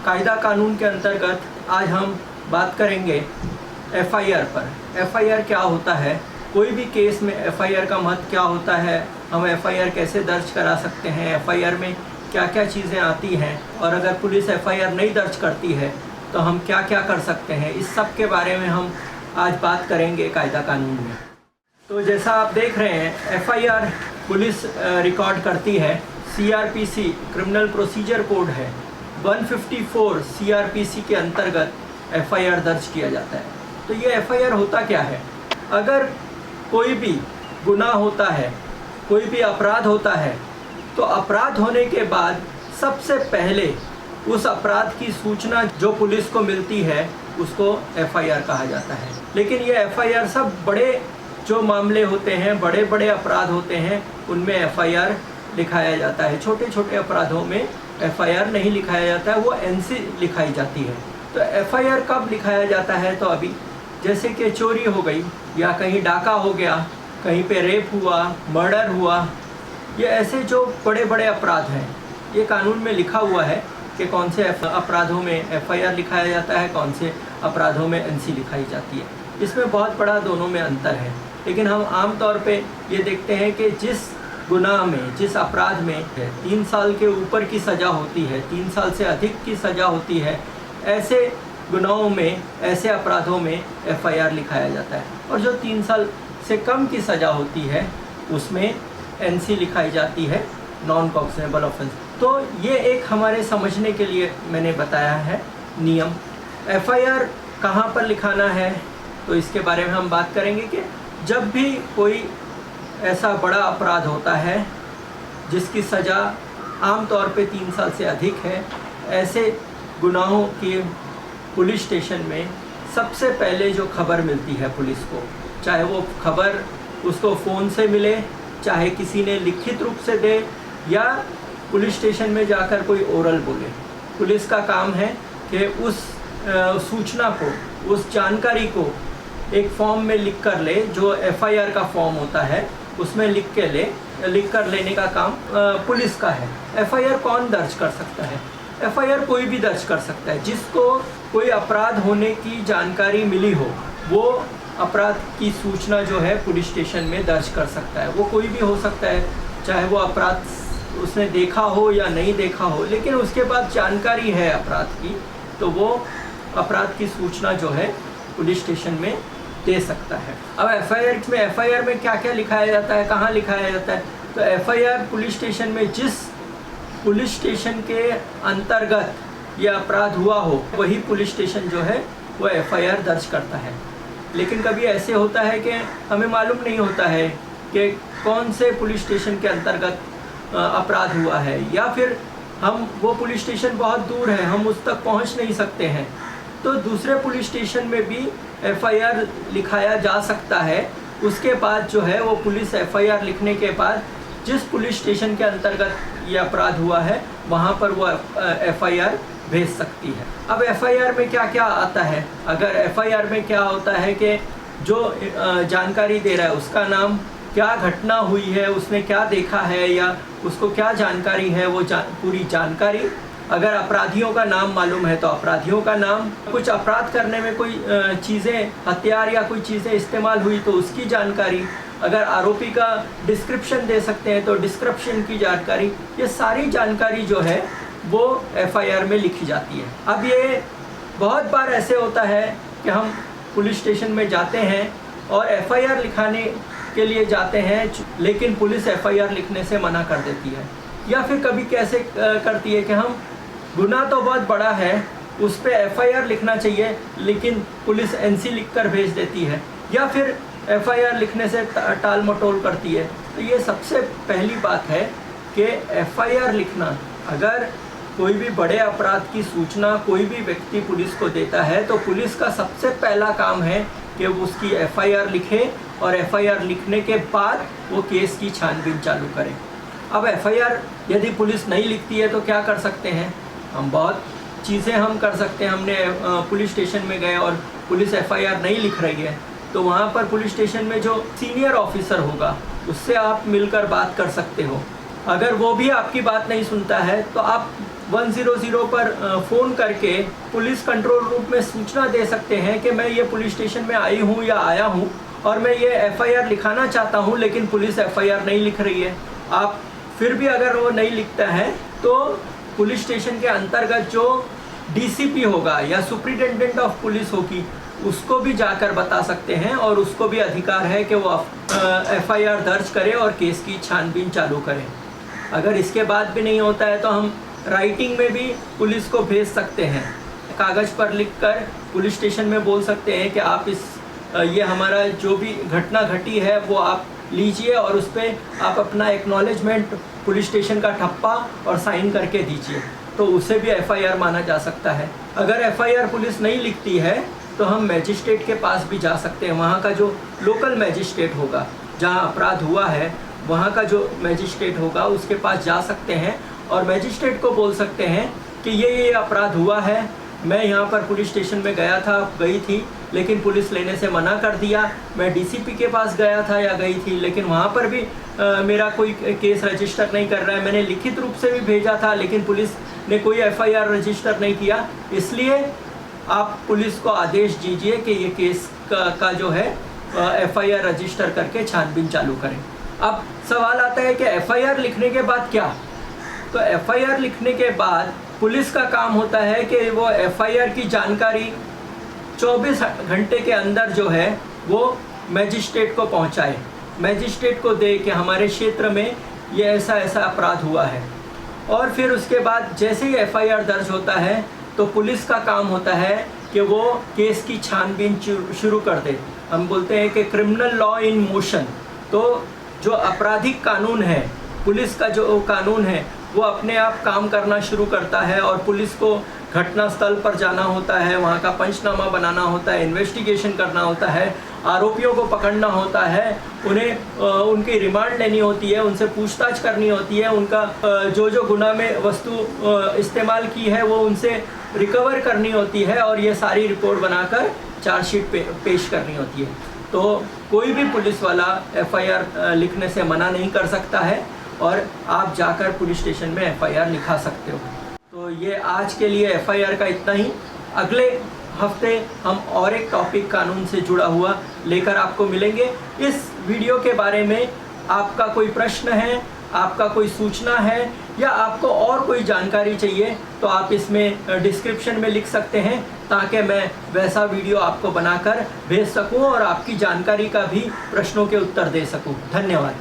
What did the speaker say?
कायदा कानून के अंतर्गत आज हम बात करेंगे एफआईआर पर। एफआईआर क्या होता है, कोई भी केस में एफआईआर का महत्व क्या होता है, हम एफआईआर कैसे दर्ज करा सकते हैं, एफआईआर में क्या क्या चीज़ें आती हैं, और अगर पुलिस एफआईआर नहीं दर्ज करती है तो हम क्या क्या कर सकते हैं, इस सब के बारे में हम आज बात करेंगे कायदा कानून में। तो जैसा आप देख रहे हैं, एफआईआर पुलिस रिकॉर्ड करती है। सीआरपीसी क्रिमिनल प्रोसीजर कोड है 154 सीआरपीसी के अंतर्गत एफआईआर दर्ज किया जाता है। तो ये एफआईआर होता क्या है, अगर कोई भी गुनाह होता है, कोई भी अपराध होता है, तो अपराध होने के बाद सबसे पहले उस अपराध की सूचना जो पुलिस को मिलती है उसको एफआईआर कहा जाता है। लेकिन ये एफआईआर सब बड़े जो मामले होते हैं, बड़े बड़े अपराध होते हैं, उनमें एफआईआर लिखाया जाता है। छोटे छोटे अपराधों में एफआईआर नहीं लिखाया जाता है, वो एनसी लिखाई जाती है। तो एफआईआर कब लिखाया जाता है, तो अभी जैसे कि चोरी हो गई या कहीं डाका हो गया, कहीं पे रेप हुआ, मर्डर हुआ, ये ऐसे जो बड़े बड़े अपराध हैं, ये कानून में लिखा हुआ है कि कौन से अपराधों में एफआईआर लिखाया जाता है, कौन से अपराधों में एनसी लिखाई जाती है। इसमें बहुत बड़ा दोनों में अंतर है। लेकिन हम आम तौर पे ये देखते हैं कि जिस गुनाह में, जिस अपराध में 3 साल के ऊपर की सज़ा होती है, 3 साल से अधिक की सज़ा होती है, ऐसे गुनाहों में, ऐसे अपराधों में एफआईआर लिखाया जाता है। और जो 3 साल से कम की सज़ा होती है उसमें एनसी लिखाई जाती है, नॉन कॉग्निजेबल ऑफेंस। तो ये एक हमारे समझने के लिए मैंने बताया है नियम। एफआईआर कहाँ पर लिखाना है, तो इसके बारे में हम बात करेंगे कि जब भी कोई ऐसा बड़ा अपराध होता है जिसकी सज़ा आम तौर पे 3 साल से अधिक है, ऐसे गुनाहों की पुलिस स्टेशन में सबसे पहले जो खबर मिलती है पुलिस को, चाहे वो खबर उसको फ़ोन से मिले, चाहे किसी ने लिखित रूप से दे, या पुलिस स्टेशन में जाकर कोई ओरल बोले, पुलिस का काम है कि उस सूचना को, उस जानकारी को एक फॉर्म में लिख कर ले, जो एफआईआर का फॉर्म होता है उसमें लिख कर लेने का काम पुलिस का है। एफआईआर कौन दर्ज कर सकता है? एफआईआर कोई भी दर्ज कर सकता है। जिसको कोई अपराध होने की जानकारी मिली हो, वो अपराध की सूचना जो है पुलिस स्टेशन में दर्ज कर सकता है। वो कोई भी हो सकता है, चाहे वो अपराध उसने देखा हो या नहीं देखा हो, लेकिन उसके बाद जानकारी है अपराध की, तो वो अपराध की सूचना जो है पुलिस स्टेशन में दे सकता है। अब एफआईआर में क्या क्या लिखाया जाता है, कहाँ लिखाया जाता है, तो एफआईआर पुलिस स्टेशन में जिस पुलिस स्टेशन के अंतर्गत ये अपराध हुआ हो, वही पुलिस स्टेशन जो है वो एफआईआर दर्ज करता है। लेकिन कभी ऐसे होता है कि हमें मालूम नहीं होता है कि कौन से पुलिस स्टेशन के अंतर्गत अपराध हुआ है, या फिर वो पुलिस स्टेशन बहुत दूर है, हम उस तक पहुंच नहीं सकते हैं, तो दूसरे पुलिस स्टेशन में भी एफआईआर लिखाया जा सकता है। उसके बाद जो है वो पुलिस एफआईआर लिखने के बाद जिस पुलिस स्टेशन के अंतर्गत ये अपराध हुआ है वहाँ पर वो एफआईआर भेज सकती है। अब एफआईआर में क्या क्या आता है, अगर एफआईआर में क्या होता है कि जो जानकारी दे रहा है उसका नाम, क्या घटना हुई है, उसने क्या देखा है या उसको क्या जानकारी है, वो पूरी जानकारी। अगर अपराधियों का नाम मालूम है तो अपराधियों का नाम, कुछ अपराध करने में कोई चीज़ें, हथियार या कोई चीज़ें इस्तेमाल हुई तो उसकी जानकारी, अगर आरोपी का डिस्क्रिप्शन दे सकते हैं तो डिस्क्रिप्शन की जानकारी, ये सारी जानकारी जो है वो एफआईआर में लिखी जाती है। अब ये बहुत बार ऐसे होता है कि हम पुलिस स्टेशन में जाते हैं और एफआईआर लिखाने के लिए जाते हैं, लेकिन पुलिस एफआईआर लिखने से मना कर देती है। या फिर कभी कैसे करती है कि हम, गुनाह तो बहुत बड़ा है, उस पर एफआईआर लिखना चाहिए, लेकिन पुलिस एनसी लिखकर भेज देती है, या फिर एफआईआर लिखने से टाल मटोल करती है। तो ये सबसे पहली बात है कि एफआईआर लिखना, अगर कोई भी बड़े अपराध की सूचना कोई भी व्यक्ति पुलिस को देता है तो पुलिस का सबसे पहला काम है कि वो उसकी एफआईआर लिखे, और एफआईआर लिखने के बाद वो केस की छानबीन चालू करें। अब एफआईआर यदि पुलिस नहीं लिखती है तो क्या कर सकते हैं, हम बहुत चीज़ें हम कर सकते हैं। हमने पुलिस स्टेशन में गए और पुलिस एफआईआर नहीं लिख रही है, तो वहाँ पर पुलिस स्टेशन में जो सीनियर ऑफिसर होगा उससे आप मिलकर बात कर सकते हो। अगर वो भी आपकी बात नहीं सुनता है तो आप 100 पर फ़ोन करके पुलिस कंट्रोल रूम में सूचना दे सकते हैं कि मैं ये पुलिस स्टेशन में आई हूँ या आया हूँ और मैं ये एफआईआर लिखाना चाहता हूँ, लेकिन पुलिस एफआईआर नहीं लिख रही है। आप फिर भी अगर वो नहीं लिखता है तो पुलिस स्टेशन के अंतर्गत जो डीसीपी होगा या सुप्रिटेंडेंट ऑफ पुलिस होगी उसको भी जाकर बता सकते हैं और उसको भी अधिकार है कि वो एफआईआर दर्ज करे और केस की छानबीन चालू करें। अगर इसके बाद भी नहीं होता है तो हम राइटिंग में भी पुलिस को भेज सकते हैं, कागज़ पर लिखकर पुलिस स्टेशन में बोल सकते हैं कि आप ये हमारा जो भी घटना घटी है वो आप लीजिए और उस पर आप अपना एक्नॉलेजमेंट पुलिस स्टेशन का ठप्पा और साइन करके दीजिए, तो उसे भी एफआईआर माना जा सकता है। अगर एफआईआर पुलिस नहीं लिखती है तो हम मैजिस्ट्रेट के पास भी जा सकते हैं। वहाँ का जो लोकल मैजिस्ट्रेट होगा, जहाँ अपराध हुआ है वहाँ का जो मैजिस्ट्रेट होगा उसके पास जा सकते हैं और मैजिस्ट्रेट को बोल सकते हैं कि ये अपराध हुआ है, मैं यहाँ पर पुलिस स्टेशन में गई थी लेकिन पुलिस लेने से मना कर दिया, मैं डीसीपी के पास गया था या गई थी लेकिन वहाँ पर भी मेरा कोई केस रजिस्टर नहीं कर रहा है, मैंने लिखित रूप से भी भेजा था लेकिन पुलिस ने कोई एफआईआर रजिस्टर नहीं किया, इसलिए आप पुलिस को आदेश दीजिए कि ये केस का जो है एफआईआर रजिस्टर करके छानबीन चालू करें। अब सवाल आता है कि एफआईआर लिखने के बाद क्या? तो एफआईआर लिखने के बाद पुलिस का काम होता है कि वो एफआईआर की जानकारी 24 घंटे के अंदर जो है वो मैजिस्ट्रेट को पहुंचाए, मैजिस्ट्रेट को दे कि हमारे क्षेत्र में ये ऐसा अपराध हुआ है। और फिर उसके बाद जैसे ही एफआईआर दर्ज होता है तो पुलिस का काम होता है कि वो केस की छानबीन शुरू कर दे। हम बोलते हैं कि क्रिमिनल लॉ इन मोशन। तो जो आपराधिक कानून है, पुलिस का जो कानून है वो अपने आप काम करना शुरू करता है और पुलिस को घटनास्थल पर जाना होता है, वहाँ का पंचनामा बनाना होता है, इन्वेस्टिगेशन करना होता है, आरोपियों को पकड़ना होता है, उन्हें उनकी रिमांड लेनी होती है, उनसे पूछताछ करनी होती है, उनका जो गुनाह में वस्तु इस्तेमाल की है वो उनसे रिकवर करनी होती है और ये सारी रिपोर्ट बनाकर चार्जशीट पेश करनी होती है। तो कोई भी पुलिस वाला एफआईआर लिखने से मना नहीं कर सकता है और आप जाकर पुलिस स्टेशन में एफआईआर लिखा सकते हो। तो ये आज के लिए एफआईआर का इतना ही। अगले हफ्ते हम और एक टॉपिक कानून से जुड़ा हुआ लेकर आपको मिलेंगे। इस वीडियो के बारे में आपका कोई प्रश्न है, आपका कोई सूचना है या आपको और कोई जानकारी चाहिए तो आप इसमें डिस्क्रिप्शन में लिख सकते हैं ताकि मैं वैसा वीडियो आपको बनाकर भेज सकूं और आपकी जानकारी का भी प्रश्नों के उत्तर दे सकूं। धन्यवाद।